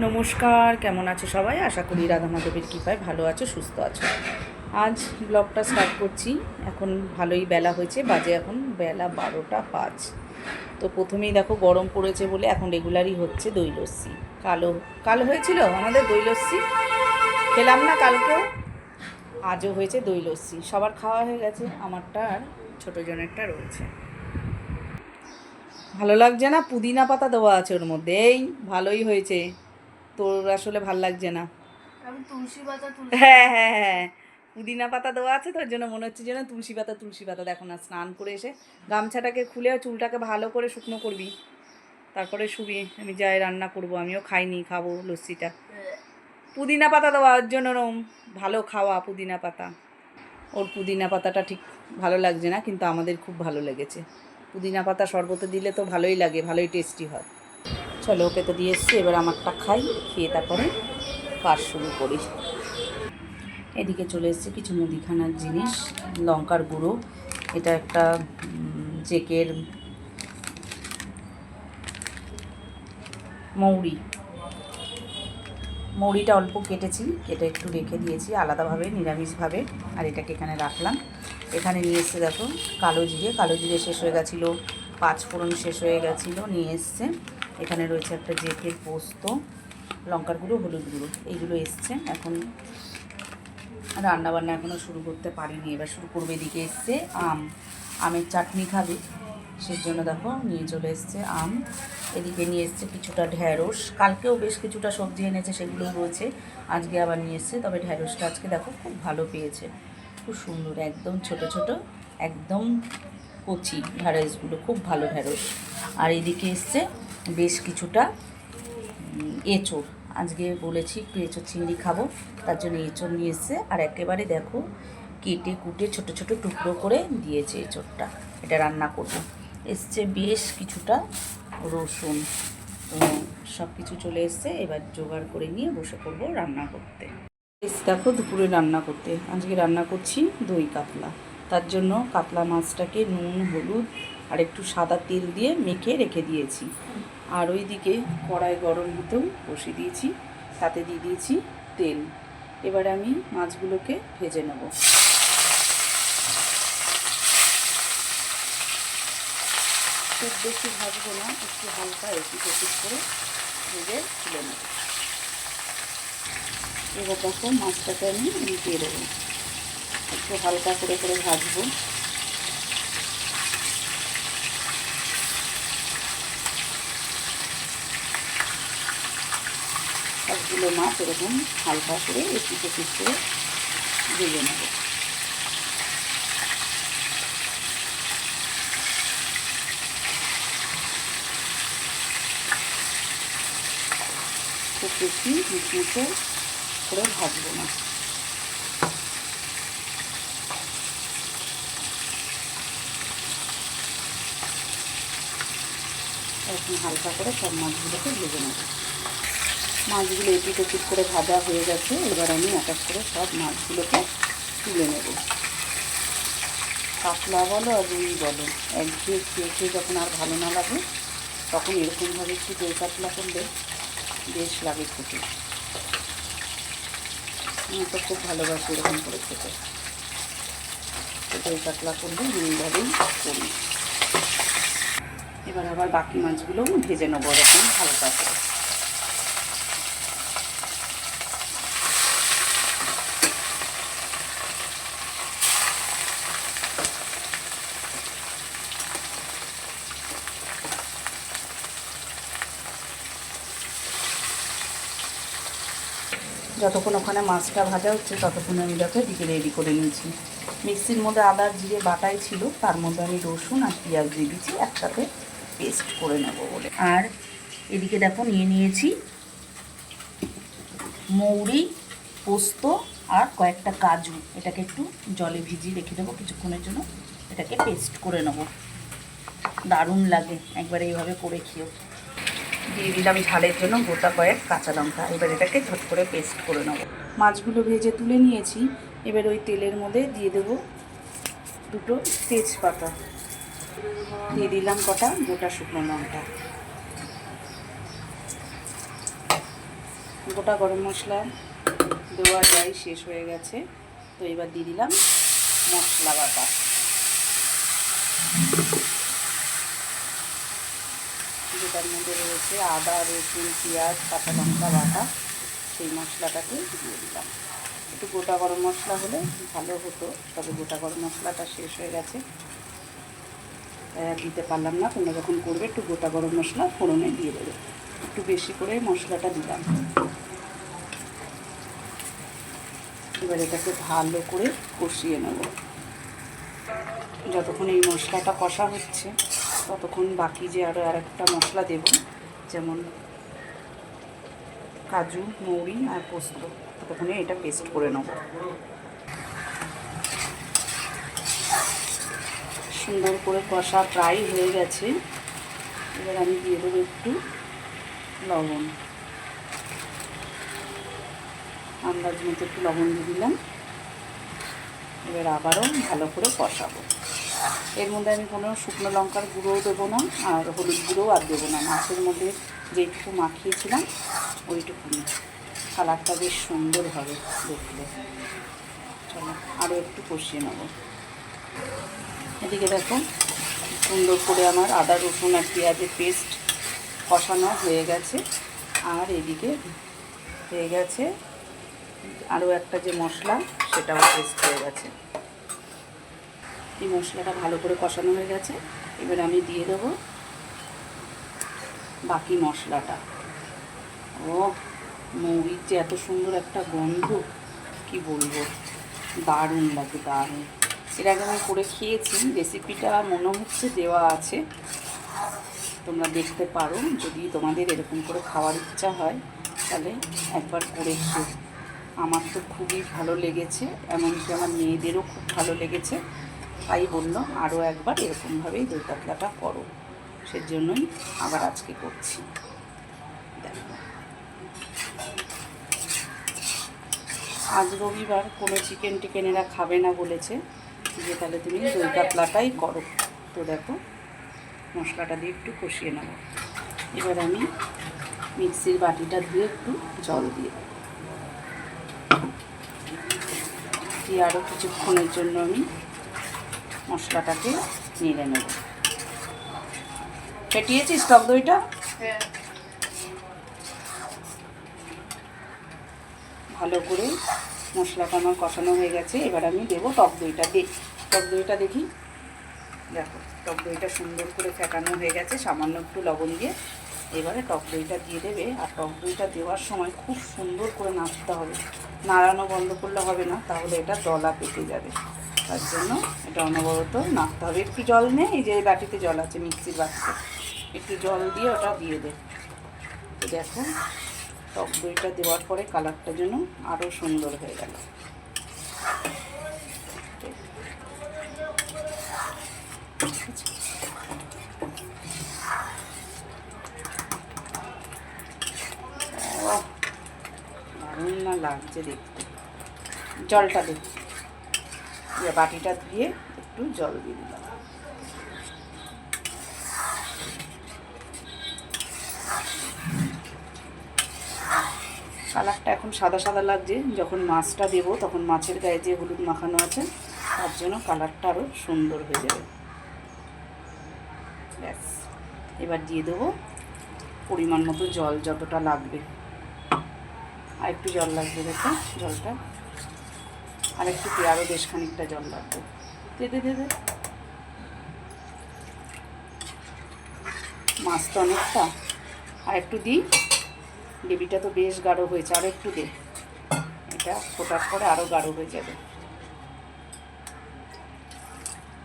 নমস্কার, কেমন আছো সবাই? আশা করি রাধা মাধবের কৃপায় ভালো আছো, সুস্থ আছো। আজ ব্লগটা স্টার্ট করছি। এখন ভালোই বেলা হয়েছে, বাজে এখন বেলা 12টা 5। তো প্রথমেই দেখো গরম পড়েছে বলে এখন রেগুলারই হচ্ছে দই লস্যি। কাল হয়েছিল আমাদের দই লস্যি, খেলাম না কালকেও, আজও হয়েছে দই লস্যি। সবার খাওয়া হয়ে গেছে, আমারটা আর ছোটো জনেরটা রয়েছে। ভালো লাগছে না? পুদিনা পাতা দেওয়া আছে ওর মধ্যে, এই ভালোই হয়েছে। তোর আসলে ভাল লাগছে না? আমি তুলসী পাতা হ্যাঁ হ্যাঁ হ্যাঁ, পুদিনা পাতা দেওয়া আছে, তোর জন্য মনে হচ্ছে যেন তুলসী পাতা। দেখো না, স্নান করে এসে গামছাটাকে খুলে চুলটাকে ভালো করে শুকনো করবি, তারপরে শুবি। আমি যাই রান্না করব, আমিও খাইনি, খাবো লস্যিটা। পুদিনা পাতা দেওয়া ওর জন্য ভালো খাওয়া পুদিনা পাতা। ওর পুদিনা পাতাটা ঠিক ভালো লাগছে না, কিন্তু আমাদের খুব ভালো লেগেছে। পুদিনা পাতা শরবতে দিলে তো ভালোই লাগে, ভালোই টেস্টি হয়। চলো, ওকে তো দিয়ে এসছি, এবার আমারটা খাই, খেয়ে তারপরে কাজ শুরু করি। এদিকে চলে এসেছে কিছু মুদিখানার জিনিস। লঙ্কার গুঁড়ো, এটা একটা জেকের মৌরিটা অল্প কেটেছি, কেটে একটু রেখে দিয়েছি আলাদাভাবে নিরামিষভাবে, আর এটাকে এখানে রাখলাম। এখানে নিয়ে এসছে দেখো কালো জিরে শেষ হয়ে গেছিলো, 5 ফোড়ন শেষ হয়ে গেছিলো, নিয়ে এসছে। এখানে রয়েছে একটা জেকের পোস্ত, লঙ্কার গুঁড়ো, হলুদ গুঁড়ো, এইগুলো এসছে। এখন রান্নাবান্না এখনও শুরু করতে পারিনি, এবার শুরু করবে। এদিকে এসছে আমের চাটনি খাবে, সেজন্য দেখো নিয়ে চলে এসছে আম। এদিকে নিয়ে এসছে কিছুটা ঢ্যাঁড়স, কালকেও বেশ কিছুটা সবজি এনেছে, সেগুলোও রয়েছে। আজকে আবার নিয়ে এসছে, তবে ঢ্যাঁড়সটা আজকে দেখো খুব ভালো পেয়েছে, খুব সুন্দর, একদম ছোট ছোট, একদম কচি ঢ্যাঁড়সগুলো, খুব ভালো ঢ্যাঁড়স। আর এদিকে এসছে বেশ কিছুটা এঁচোড়, আজকে বলেছি একটু এঁচোড় চিংড়ি খাবো, তার জন্য এঁচোড় নিয়ে এসছে। আর একেবারে দেখো কেটে কুটে ছোট ছোট টুকরো করে দিয়েছে এঁচোড়টা, এটা রান্না করবো। এসছে বেশ কিছুটা রসুন, তো সব কিছু চলে এসছে, এবার জোগাড় করে নিয়ে বসে পড়বো রান্না করতে। দেখো দুপুরে রান্না করতে, আজকে রান্না করছি দই কাতলা। তার জন্য কাতলা মাছটাকে নুন, হলুদ আর একটু সাদা তেল দিয়ে মেখে রেখে দিয়েছি। আর ওইদিকে কড়াই গরম হতেও বসিয়ে দিয়েছি, তাতে দিয়ে দিয়েছি তেল। এবারে আমি মাছগুলোকে ভেজে নেব। খুব বেশি ভাজবো না, একটু হালকা এপিট করে ভেজে তুলে নেব। এবার দেখো মাছটাকে আমি উল্টিয়ে দেবো, একটু হালকা করে করে ভাজবো। সবগুলো মাছ এরকম হালকা করে এপিট করে ভেজে নেব। খুব বেশি মুচমুচে করে ভাজবো না। এখন হালকা করে সব মাছগুলোকে ভেজে নেব। মাছগুলো এপিট করে ভাজা হয়ে গেছে, এবার আমি এক এক করে সব মাছগুলোকে তুলে নেব। কাতলা বলো আর রুই বলো, একঘেয়ে খেয়ে খেয়ে যখন আর ভালো না লাগে, তখন এরকমভাবে একটু দই কাতলা করলে বেশ লাগে খেতে। আমি তো খুব ভালোবাসি এরকম করে খেতে, তো দই কাতলা করলে এইভাবেই করি। এবার আবার বাকি মাছগুলোও ভেজে নেবো এরকম হালকা করে। যতক্ষণ ওখানে মাছটা ভাজা হচ্ছে ততক্ষণ আমি দেখো এদিকে রেডি করে নিয়েছি। মিক্সির মধ্যে আদা জিরে বাটাই ছিল, তার মধ্যে আমি রসুন আর পেঁয়াজ দিয়ে দিচ্ছি একসাথে পেস্ট করে নেব বলে। আর এদিকে দেখো নিয়ে নিয়েছি মৌরি, পোস্ত আর কয়েকটা কাজু, এটাকে একটু জলে ভিজিয়ে রেখে দেবো কিছুক্ষণের জন্য, এটাকে পেস্ট করে নেব। দারুণ লাগে, একবার এইভাবে করে খেয়েও। দিয়ে দিলাম ঝালের জন্য গোটা কয়েক কাঁচা লঙ্কা। এবার এটাকে ঝট করে পেস্ট করে নেব। মাছগুলো ভেজে তুলে নিয়েছি, এবার ওই তেলের মধ্যে দিয়ে দেব দুটো তেজপাতা, দিয়ে দিলাম কটা গোটা শুকনো লঙ্কা, গোটা গরম মশলা দেওয়া যায় শেষ হয়ে গেছে, তো এবার দিয়ে দিলাম মশলা বাটা। যেটার মধ্যে রয়েছে আদা, রসুন, পেঁয়াজ, কাঁচা লঙ্কা বাটা, সেই মশলাটাকে দিয়ে দিলাম। একটু গোটা গরম মশলা হলে ভালো হতো, তবে গোটা গরম মশলাটা শেষ হয়ে গেছে, দিতে পারলাম না। তোমরা যখন করবে একটু গোটা গরম মশলা ফোড়নে দিয়ে দেবে। একটু বেশি করে মশলাটা দিলাম। এবার এটাকে ভালো করে কষিয়ে নেব। যতক্ষণ এই মশলাটা কষা হচ্ছে ততক্ষণ বাকি যে আরও আরেকটা মশলা দেব, যেমন কাজু, মৌরি আর পোস্ত, ততক্ষণে এটা পেস্ট করে নেব। সুন্দর করে কষা প্রায় হয়ে গেছে। এবার আমি দিয়ে দেবো একটু লবণ, আন্দাজ মতো একটু লবণ দিয়ে দিলাম। এবার আবারও ভালো করে কষাবো। এর মধ্যে আমি কোনো শুকনো লঙ্কার গুঁড়োও দেবো না, আর হলুদ গুঁড়োও আর দেবো না। মাছের মধ্যে যেটুকু মাখিয়েছিলাম ওইটুকুনি। কালারটা বেশ সুন্দর হবে দেখলে। চলো আরও একটু কষিয়ে নেব। এদিকে দেখো সুন্দর করে আমার আদা, রসুন আর পেঁয়াজের পেস্ট কষানো হয়ে গেছে। আর এদিকে হয়ে গেছে আরও একটা যে মশলা, সেটাও পেস্ট হয়ে গেছে। এই মশলাটা ভালো করে কষানো হয়ে গেছে। এবার আমি দিয়ে দেবো বাকি মশলাটা। ও মৌরির যে এত সুন্দর একটা গন্ধ, কি বলবো, দারুণ লাগে, দারুণ। এর আগে আমি করে খেয়েছি, রেসিপিটা মনে হচ্ছে দেওয়া আছে, তোমরা দেখতে পারো। যদি তোমাদের এরকম করে খাওয়ার ইচ্ছা হয় তাহলে একবার করে খেও। আমার তো খুবই ভালো লেগেছে, এমনকি আমার মেয়েদেরও খুব ভালো লেগেছে, তাই বললো আরও একবার এরকমভাবেই দই কাতলাটা করো। সেজন্যই আবার আজকে করছি। দেখো আজ রবিবার, কোনো চিকেন টিকেন এরা খাবে না বলেছে, যে তাহলে তুমি দই কাতলাটাই করো। তো দেখো মশলাটা দিয়ে একটু কষিয়ে নেব। এবার আমি মিক্সির বাটিটা ধুয়ে একটু জল দিয়ে আরও কিছুক্ষণের জন্য আমি মশলাটাকে নেড়ে নেব। ফেটিয়েছিস টক দইটা? ভালো করে মশলাটা আমার কষানো হয়ে গেছে। এবার আমি দেবো টক দইটা। টক দইটা দেখি, দেখো টক দইটা সুন্দর করে ফেটানো হয়ে গেছে সামান্য একটু লবণ দিয়ে। এবারে টক দইটা দিয়ে দেবে। আর টক দইটা দেওয়ার সময় খুব সুন্দর করে নাড়তে হবে, নাড়ানো বন্ধ করলে হবে না, তাহলে এটা দলা পেকে যাবে। তার জন্য এটা অনবরত নাড়তে হবে। একটু জল নে, এই যে বাটিতে জল আছে, মিক্সির বাটিতে, একটু জল দিয়ে ওটা দিয়ে দে। দেখো টক দইটা দেওয়ার পরে কালারটা যেন আরও সুন্দর হয়ে গেল। দারুণ না লাগছে দেখতে। জলটা দে, বাটিটা ধুয়ে একটু জল দিয়ে দিলাম। কালারটা এখন সাদা সাদা লাগছে, যখন মাছটা দেবো তখন মাছের গায়ে যে হলুদ মাখানো আছে তার জন্য কালারটা আরও সুন্দর হয়ে যাবে। ব্যাস, এবার দিয়ে দেবো পরিমাণ মতো জল, যতটা লাগবে। আর একটু জল লাগবে, দেখো জলটা আর একটু, আরও বেশ খানিকটা জল লাগবে। দে দে দে দে, মাছ তো অনেকটা, আর একটু দিই। গ্রেভিটা তো বেশ গাঢ় হয়েছে, আর একটু দে, এটা ফোটার পরে আরও গাঢ় হয়ে যাবে।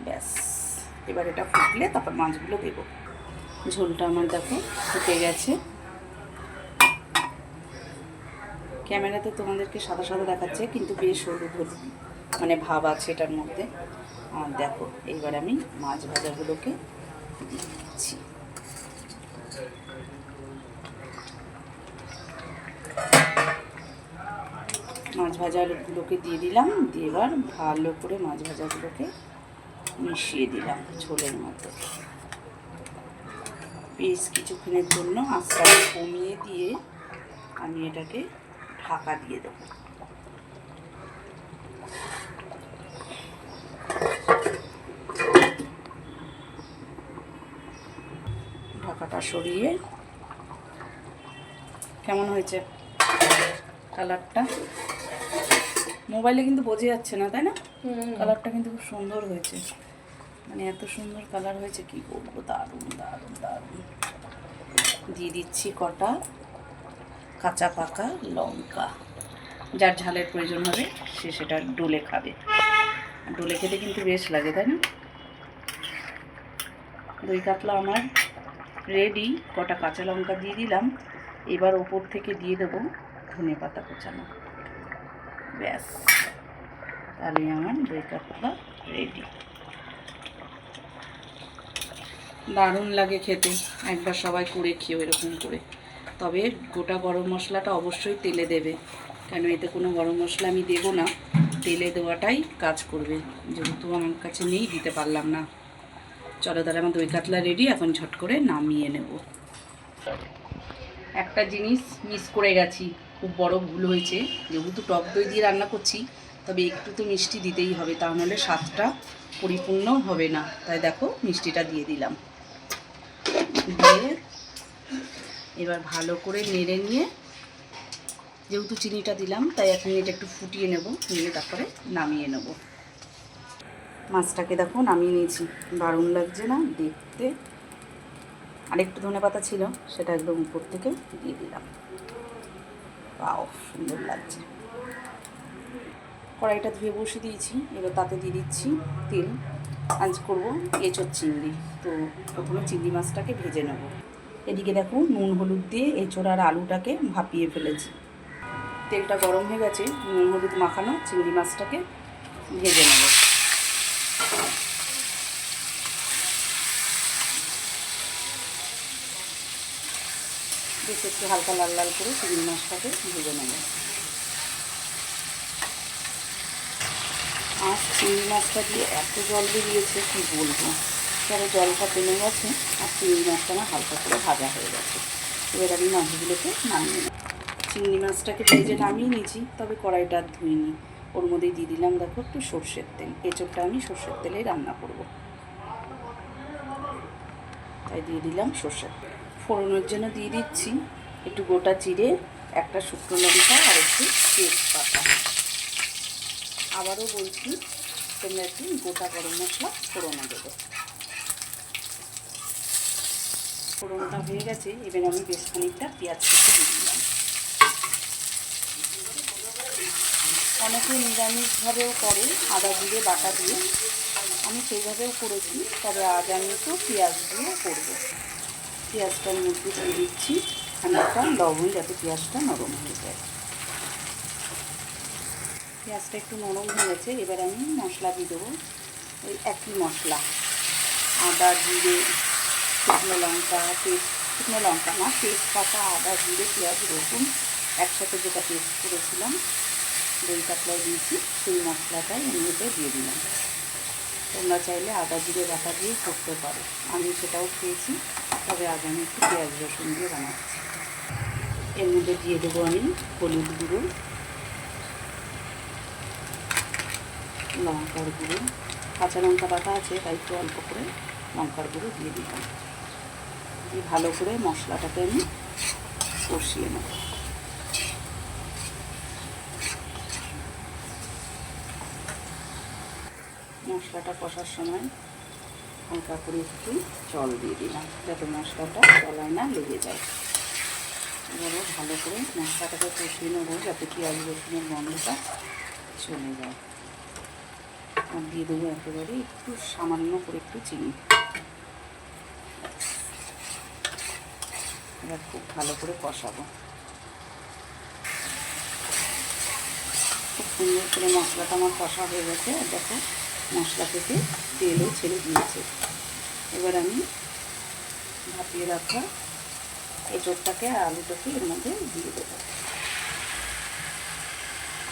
ব্যাস, এবার এটা ফুটলে তারপর মাছগুলো দেবো। ঝোলটা আমার দেখো ফুটে গেছে। ক্যামেরাতে তোমাদেরকে সাদা সাদা দেখাচ্ছে, কিন্তু বেশ হলুদ হলুদ মানে ভাব আছে এটার মধ্যে। আর দেখো এইবার আমি মাছ ভাজাগুলোকে দিচ্ছি। মাছ ভাজাগুলোকে দিয়ে দিলাম, দিয়ে এবার ভালো করে মাছ ভাজাগুলোকে মিশিয়ে দিলাম ঝোলের মতো। বেশ কিছুক্ষণের জন্য আঁচটা কমিয়ে দিয়ে আমি এটাকে ঢাকা দিয়ে দেবো। ঢাকাটা সরিয়ে, কেমন হয়েছে কালারটা? মোবাইলে কিন্তু বোঝা যাচ্ছে না, তাই না? কালারটা কিন্তু খুব সুন্দর হয়েছে, মানে এত সুন্দর কালার হয়েছে, কি বলবো, দারুণ দারুণ দারুণ। দিয়ে দিচ্ছি কটা কাঁচা পাকা লঙ্কা, যার ঝালের প্রয়োজন হবে সে সেটা ডলে খাবে। ডলে খেতে কিন্তু বেশ লাগে, তাই না? দই কাতলা আমার রেডি। কটা কাঁচা লঙ্কা দিয়ে দিলাম, এবার ওপর থেকে দিয়ে দেবো ধনে পাতা কোচানো। ব্যাস, তাহলে আমার দই কাতলা রেডি। দারুণ লাগে খেতে, একবার সবাই করে খেও এরকম করে। তবে গোটা গরম মশলাটা অবশ্যই তেলে দেবে, কেন এতে কোনো গরম মশলা আমি দেবো না, তেলে দেওয়াটাই কাজ করবে। যেহেতু আমার কাছে নেই, দিতে পারলাম না। চলো তাহলে আমার দই কাতলা রেডি, এখন ঝট করে নামিয়ে নেব। একটা জিনিস মিস করে গেছি, খুব বড় ভুল হয়েছে। যেহেতু টক দই দিয়ে রান্না করছি, তবে একটু তো মিষ্টি দিতেই হবে, তা নাহলে স্বাদটা পরিপূর্ণ হবে না। তাই দেখো মিষ্টিটা দিয়ে দিলাম। দিয়ে এবার ভালো করে নেড়ে নিয়ে, যেহেতু চিনিটা দিলাম তাই 1 মিনিট একটু ফুটিয়ে নেব, নিয়ে তারপরে নামিয়ে নেব। মাছটাকে দেখো নামিয়ে নিয়েছি, দারুণ লাগছে না দেখতে? আরেকটু ধনেপাতা ছিল, সেটা একদম উপর থেকে দিয়ে দিলাম। বাও, সুন্দর লাগছে। কড়াইটা ধুয়ে বসিয়ে দিয়েছি, এবার তাতে দিয়ে দিচ্ছি তেল। আজ করব এঁচোড় চিংড়ি, তো প্রথমে চিংড়ি মাছটাকে ভেজে নেব। এদিকে দেখো নুন হলুদ দিয়ে এঁচোড় আর আলুটাকে ভাপিয়ে ফেলেছি। তেলটা গরম হয়ে গেছে, নুন হলুদ মাখানো চিংড়ি মাছটাকে ভেজে নেব। বেশ একটু হালকা লাল লাল করে চিংড়ি মাছটাকে ভেজে নেব। আর চিংড়ি মাছটা দিয়ে এত জল বেরিয়েছে কী বলবো, তবে জলটা টেনে গেছে আর চিংড়ি মাছটা আমার হালকা করে ভাজা হয়ে গেছে। এবার আমি মাছগুলোকে নামিয়ে নেব। চিংড়ি মাছটাকে ভেজে নামিয়ে নিয়েছি, তবে কড়াইটা আর ধুইনি। ওর মধ্যেই দিয়ে দিলাম দেখো একটু সর্ষের তেল। এঁচোড়টা আমি সর্ষের তেলেই রান্না করব, তাই দিয়ে দিলাম সর্ষের তেল। ফোড়নের জন্য দিয়ে দিচ্ছি একটু গোটা জিরে, একটা শুকনো লঙ্কা আর একটু তেজপাতা। আবারও বলছি, তোমরা একটু গোটা গরম মশলা ফোড়নে দেবে। ফোড়নটা হয়ে গেছে, এবার আমি বেশ খানিকটা পেঁয়াজ কেটে দিয়ে দিলাম। অনেকে নিরামিষভাবেও করে আদা জিরে বাটা দিয়ে, আমি সেইভাবেও করেছি, তবে আজ আমি একটু পেঁয়াজ দিয়ে করবো। পেঁয়াজটার মধ্যে দিয়ে দিচ্ছি খানিকটা লবণ, যাতে পেঁয়াজটা নরম হয়ে যায়। পেঁয়াজটা একটু নরম হয়ে গেছে, এবার আমি মশলা দিয়ে দেবো। ওই একই মশলা, আদা জিরে শুকনো লঙ্কা, শুকনো লঙ্কা না, তেজপাতা, আদা জিরে পেঁয়াজ রসুন একসাথে যেটা পেস্ট করেছিলাম, দই কাতলায় দিয়েছি, সেই মশলাটাই আমি এতে দিয়ে দিলাম। তোমরা চাইলে আদা জিরে বাটা দিয়ে করতে পারো, আমি সেটাও খেয়েছি, তবে আজ আমি একটু পেঁয়াজ রসুন দিয়ে বানাচ্ছি। এর মধ্যে দিয়ে দেবো আমি হলুদ গুঁড়ো, লঙ্কার গুঁড়ো, কাঁচা লঙ্কা বাটা আছে তাই একটু অল্প করে লঙ্কার গুঁড়ো দিয়ে দিলাম। দিয়ে ভালো করে মশলাটাকে আমি কষিয়ে নেব। মশলাটা কষার সময় হালকা করে একটু জল দিয়ে দিলাম, যাতে মশলাটা তলায় না লেগে যায়। এবারে ভালো করে মশলাটাকে কষিয়ে নেবো, যাতে পেঁয়াজ রসুনের গন্ধটা চলে যায়। আর দিয়ে দেবো একেবারে একটু সামান্য করে একটু চিনি। এবার খুব ভালো করে কষাবো। খুব সুন্দর করে মশলাটা আমার কষা হয়ে গেছে, আর দেখো মশলা থেকে তেলও ছেড়ে দিয়েছে। এবার আমি ভাপিয়ে রাখা এঁচোড়টাকে আর আলুটাকে এর মধ্যে দিয়ে দেবো।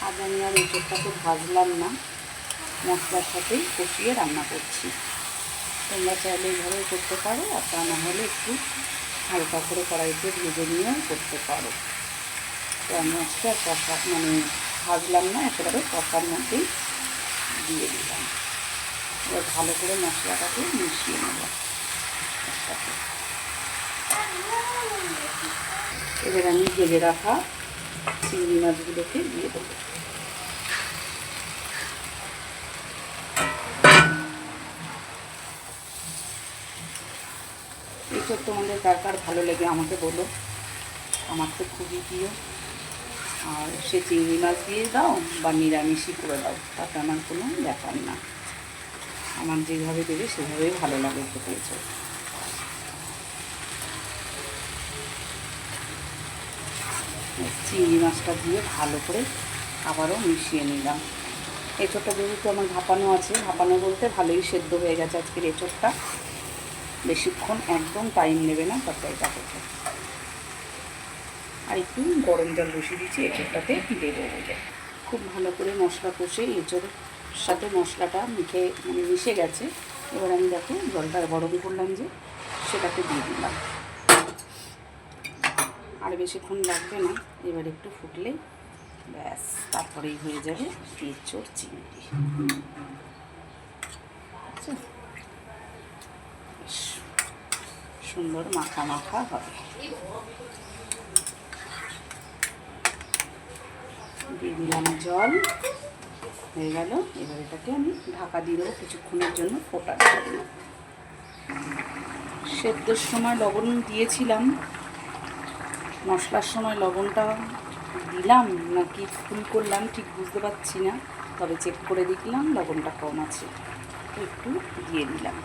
আজ আমি আর এঁচোড়টাকে ভাজলাম না, মশলার সাথেই কষিয়ে রান্না করছি। তোমরা চাইলে এইভাবে করতে পারো, আর তা না হলে একটু হালকা করে কড়াইতে ভেজে নিয়েও করতে পারো। তো আমি আজকে আর কষা মানে ভাজলাম না, একেবারে কষার মধ্যেই দিয়ে দিলাম। এবার ভালো করে মশলাটাকে মিশিয়ে নেব একসাথে। এবার আমি ভেজে রাখা চিংড়ি মাছগুলোকে দিয়ে দেবো। এইসব তোমাদের কার কার ভালো লাগে আমাকে বলো, আমার তো খুবই প্রিয়। আর সে চিংড়ি মাছ দিয়ে দাও বা নিরামিষই করে দাও, তাতে আমার কোনো ব্যাপার না, আমার যেভাবে দেবে সেভাবেই ভালো লাগে খেতে। চিংড়ি মাছটা দিয়ে ভালো করে আবারও মিশিয়ে নিলাম। এঁচোড়টা যেহেতু আমার ভাপানো আছে, ভাপানো বলতে ভালোই সেদ্ধ হয়ে গেছে আজকের এঁচোড়টা, বেশিক্ষণ একদম টাইম নেবে না তরকারিটা করতে। আর একটু গরম জল বসিয়ে দিচ্ছি এঁচোড়টাতে দেবো বলে। খুব ভালো করে মশলা কষে এঁচোড়ের সাথে মশলাটা মিশে গেছে। এবার আমি দেখো জলটা গরম করলাম যে, সেটাকে দিয়ে দিলাম। আর বেশিক্ষণ লাগবে না, এবার একটু ফুটলেই ব্যাস, তারপরেই হয়ে যাবে এঁচোড় চিংড়ি। সুন্দর মাখা মাখা হবে। দিয়ে দিলাম জল, হয়ে গেল। এবার এটাকে আমি ঢাকা দিয়ে দেবো কিছুক্ষণের জন্য ফোটার জন্য। সেদ্ধর সময় লবণ দিয়েছিলাম, মশলার সময় লবণটা দিলাম নাকি ভুল করলাম ঠিক বুঝতে পারছি না, তবে চেক করে দেখলাম লবণটা কম আছে, একটু দিয়ে দিলাম।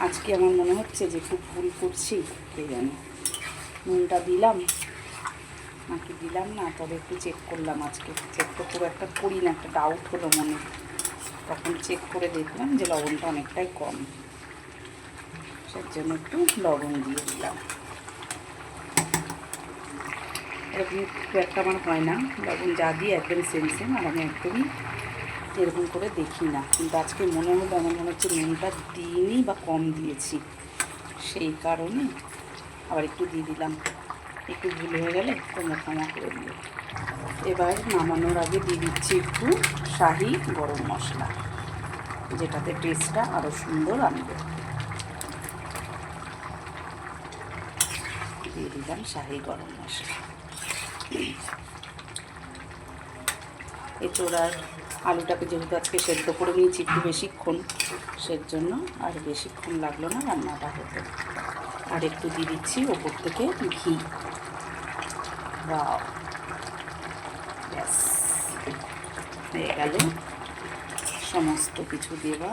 আজকে আমার মনে হচ্ছে যে খুব ভুল করছি, কে জানে নুনটা দিলাম নাকি দিলাম না, তবে একটু চেক করলাম। আজকে চেক তো খুব একটা করি না, একটা ডাউট হলো মনে, তখন চেক করে দেখলাম যে লবণটা অনেকটাই কম, সেই জন্য একটু লবণ দিয়ে দিলাম। এরকম খুব একটা আমার হয় না, লবণ যা দিয়ে একদম সেম, আর আমি একদমই এরকম করে দেখি না, কিন্তু আজকে মনে হলো, আমার মনে হচ্ছে নুনটা দিইনি বা কম দিয়েছি, সেই কারণে আবার একটু দিয়ে দিলাম। একটু ভুল হয়ে গেলে তোমরা ক্ষমা করে দিও। এবার নামানোর আগে দিয়ে দিচ্ছি একটু শাহি গরম মশলা, যেটাতে টেস্টটা আরও সুন্দর আনবে। দিয়ে দিলাম শাহি গরম মশলা। এঁচোড় আর আলুটাকে যেহেতু আজকে সেদ্ধ করে নিয়েছি একটু বেশিক্ষণ, সের জন্য আর বেশিক্ষণ লাগলো না রান্নাটা হতে। আর একটু দিয়ে দিচ্ছি ওপর থেকে ঘি। ওয়াও, ব্যাস হয়ে গেল সমস্ত কিছু দেওয়া,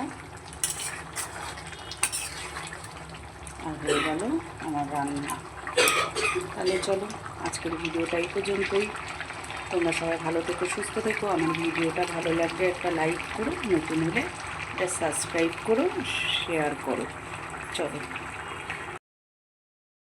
আর হয়ে গেল আমার রান্না। তাহলে চলো আজকের ভিডিওটা এই পর্যন্তই। তোমরা সবাই ভালো থেকো, সুস্থ থেকো। আমার ভিডিওটা ভালো লাগলে একটা লাইক করো, নতুন হলে এটা সাবস্ক্রাইব করো, শেয়ার করো। চলো।